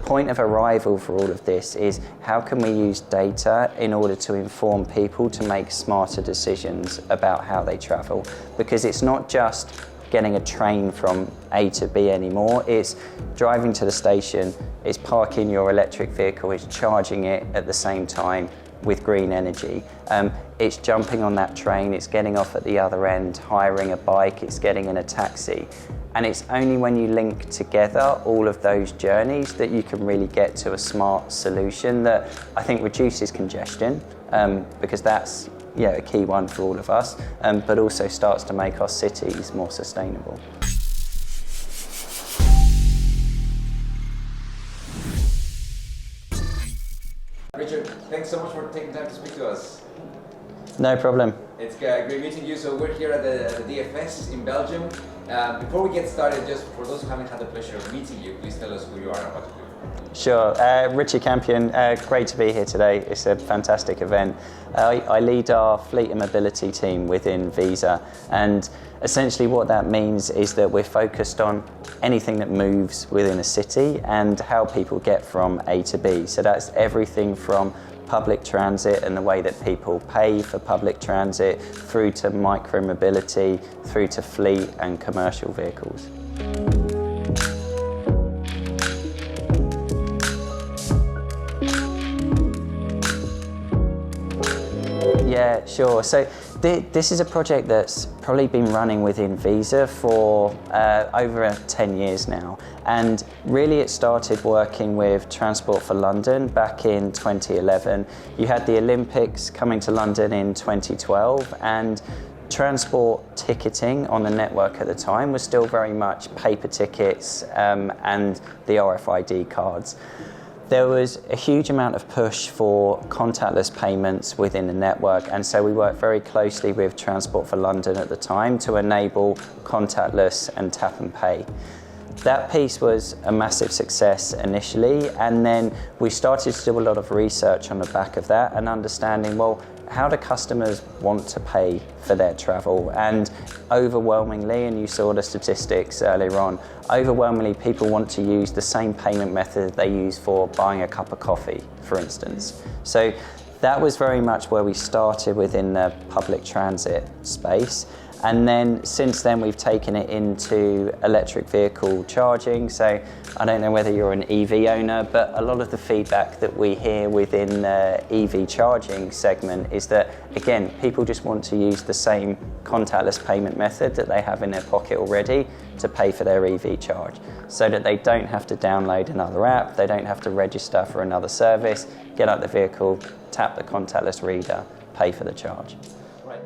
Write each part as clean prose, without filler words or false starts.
point of arrival for all of this is how can we use data in order to inform people to make smarter decisions about how they travel? Because it's not just getting a train from A to B anymore, it's driving to the station, it's parking your electric vehicle, it's charging it at the same time with green energy. It's jumping on that train, it's getting off at the other end, hiring a bike, it's getting in a taxi. And it's only when you link together all of those journeys that you can really get to a smart solution that I think reduces congestion, because that's a key one for all of us, but also starts to make our cities more sustainable. Richard, thanks so much for taking time to speak to us. No problem. It's great meeting you. So we're here at the DFS in Belgium. Before we get started, just for those who haven't had the pleasure of meeting you, please tell us who you are and what you do. Sure. Richard Campion, great to be here today. It's a fantastic event. I lead our fleet and mobility team within Visa, and essentially what that means is that we're focused on anything that moves within a city and how people get from A to B. So that's everything from public transit and the way that people pay for public transit, through to micro-mobility, through to fleet and commercial vehicles. Yeah, sure. So this is a project that's probably been running within Visa for over 10 years now. And really it started working with Transport for London back in 2011. You had the Olympics coming to London in 2012, and transport ticketing on the network at the time was still very much paper tickets and the RFID cards. There was a huge amount of push for contactless payments within the network, and so we worked very closely with Transport for London at the time to enable contactless and tap and pay. That piece was a massive success initially, and then we started to do a lot of research on the back of that and understanding, well, how do customers want to pay for their travel? And overwhelmingly, and you saw the statistics earlier on, overwhelmingly people want to use the same payment method they use for buying a cup of coffee, for instance. So that was very much where we started within the public transit space. And then since then we've taken it into electric vehicle charging. So I don't know whether you're an EV owner, but a lot of the feedback that we hear within the EV charging segment is that, again, people just want to use the same contactless payment method that they have in their pocket already to pay for their EV charge, so that they don't have to download another app, they don't have to register for another service, get out the vehicle, tap the contactless reader, pay for the charge. Right.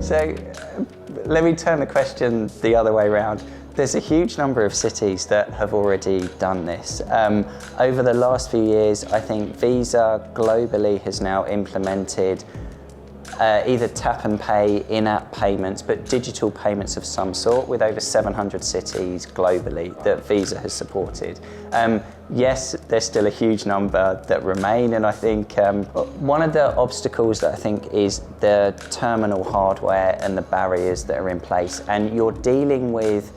So let me turn the question the other way around. There's a huge number of cities that have already done this. Over the last few years, I think Visa globally has now implemented either tap and pay, in-app payments, but digital payments of some sort, with over 700 cities globally that Visa has supported. Yes, there's still a huge number that remain, and I think one of the obstacles that I think is the terminal hardware and the barriers that are in place, and you're dealing with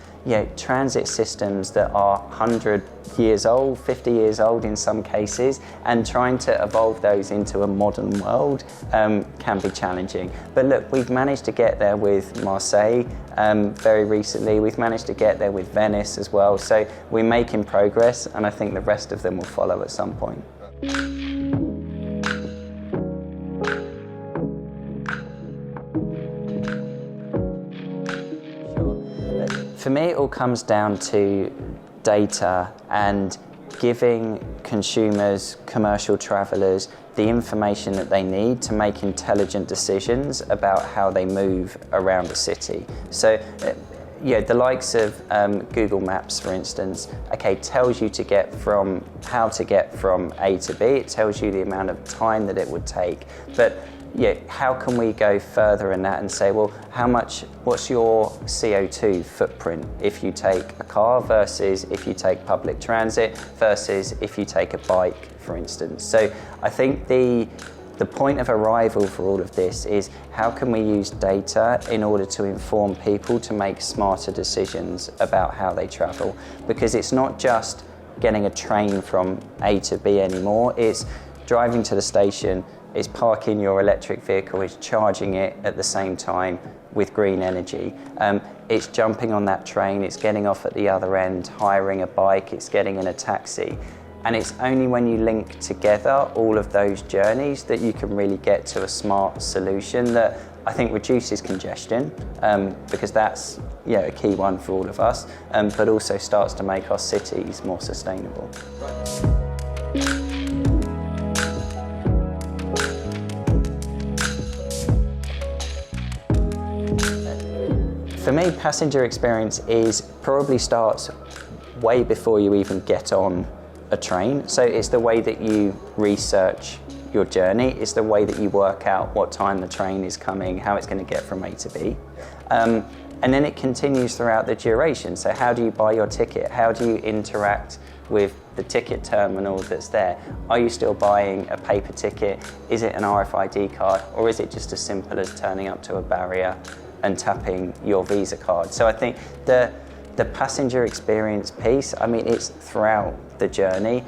transit systems that are 100 years old, 50 years old in some cases, and trying to evolve those into a modern world can be challenging. But look, we've managed to get there with Marseille very recently, we've managed to get there with Venice as well, so we're making progress, and I think the rest of them will follow at some point. For me, it all comes down to data and giving consumers, commercial travellers, the information that they need to make intelligent decisions about how they move around the city. So, the likes of Google Maps, for instance, tells you how to get from A to B. It tells you the amount of time that it would take. But how can we go further in that and say, well, what's your CO2 footprint if you take a car versus if you take public transit versus if you take a bike, for instance? So I think the the point of arrival for all of this is how can we use data in order to inform people to make smarter decisions about how they travel? Because it's not just getting a train from A to B anymore, it's driving to the station, it's parking your electric vehicle, it's charging it at the same time with green energy. It's jumping on that train, it's getting off at the other end, hiring a bike, it's getting in a taxi. And it's only when you link together all of those journeys that you can really get to a smart solution that I think reduces congestion, because that's a key one for all of us, but also starts to make our cities more sustainable. For me, passenger experience probably starts way before you even get on a train. So it's the way that you research your journey, it's the way that you work out what time the train is coming, how it's going to get from A to B. And then it continues throughout the duration. So how do you buy your ticket? How do you interact with the ticket terminal that's there? Are you still buying a paper ticket? Is it an RFID card? Or is it just as simple as turning up to a barrier and tapping your Visa card? So I think the passenger experience piece, it's throughout the journey.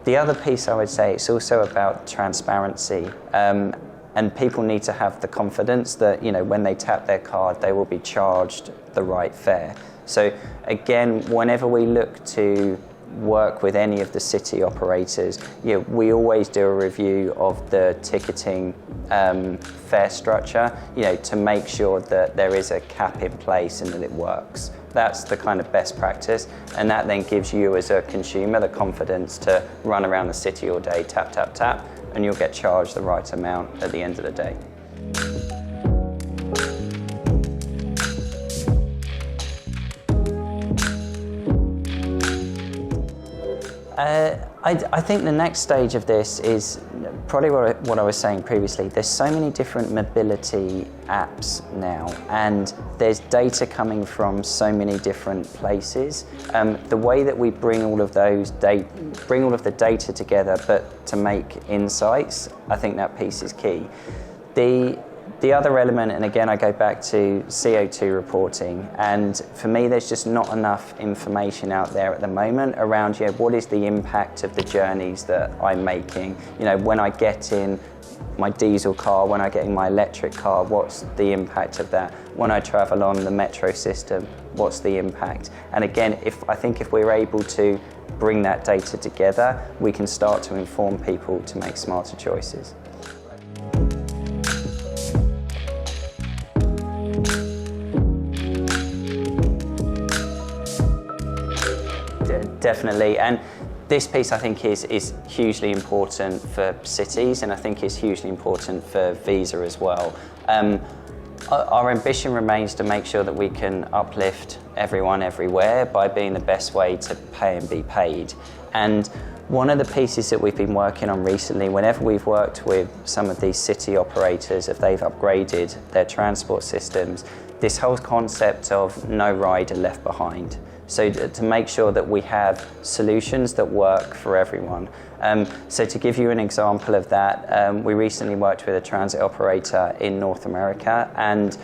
The other piece I would say, it's also about transparency. And people need to have the confidence that, when they tap their card, they will be charged the right fare. So again, whenever we look to work with any of the city operators, we always do a review of the ticketing fare structure, to make sure that there is a cap in place and that it works. That's the kind of best practice, and that then gives you as a consumer the confidence to run around the city all day, tap, tap, tap, and you'll get charged the right amount at the end of the day. I think the next stage of this is probably what I was saying previously. There's so many different mobility apps now, and there's data coming from so many different places. The way that we bring all of the data together, but to make insights, I think that piece is key. The other element, and again I go back to CO2 reporting, and for me there's just not enough information out there at the moment around what is the impact of the journeys that I'm making. When I get in my diesel car, when I get in my electric car, what's the impact of that? When I travel on the metro system, what's the impact? And again, I think if we're able to bring that data together, we can start to inform people to make smarter choices. Definitely, and this piece I think is hugely important for cities, and I think is hugely important for Visa as well. Our ambition remains to make sure that we can uplift everyone everywhere by being the best way to pay and be paid. And one of the pieces that we've been working on recently, whenever we've worked with some of these city operators, if they've upgraded their transport systems, this whole concept of no rider left behind. So to make sure that we have solutions that work for everyone. So to give you an example of that, we recently worked with a transit operator in North America, and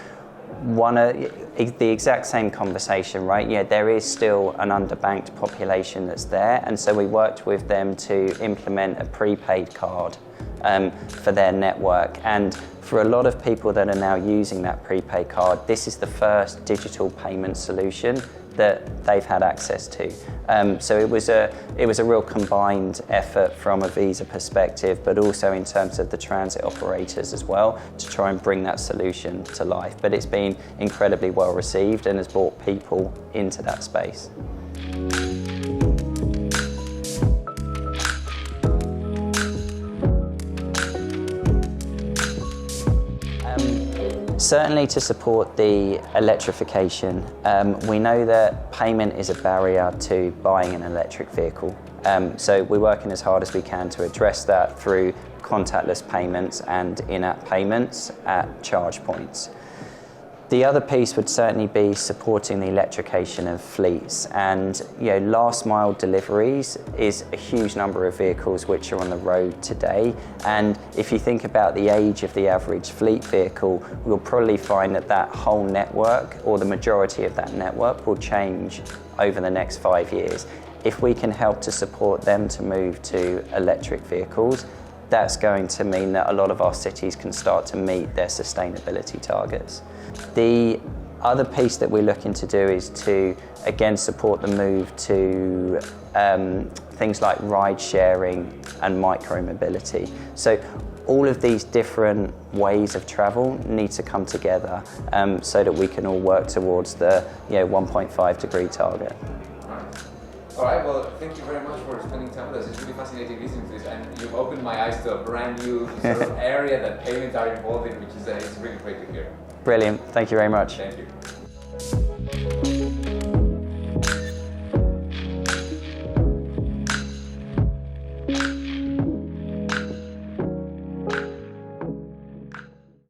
the exact same conversation, right? There is still an underbanked population that's there, and so we worked with them to implement a prepaid card for their network. And for a lot of people that are now using that prepaid card, this is the first digital payment solution that they've had access to. So it was a real combined effort from a Visa perspective, but also in terms of the transit operators as well, to try and bring that solution to life. But it's been incredibly well received and has brought people into that space. Certainly to support the electrification, we know that payment is a barrier to buying an electric vehicle. So we're working as hard as we can to address that through contactless payments and in-app payments at charge points. The other piece would certainly be supporting the electrification of fleets, and last mile deliveries is a huge number of vehicles which are on the road today, and if you think about the age of the average fleet vehicle, we'll probably find that that whole network, or the majority of that network, will change over the next 5 years. If we can help to support them to move to electric vehicles, that's going to mean that a lot of our cities can start to meet their sustainability targets. The other piece that we're looking to do is to, again, support the move to things like ride sharing and micro-mobility. So all of these different ways of travel need to come together so that we can all work towards the 1.5 degree target. All right, well, thank you very much for spending time with us. It's really fascinating listening to this, and you've opened my eyes to a brand new sort of area that payments are involved in, which is it's really great to hear. Brilliant. Thank you very much. Thank you.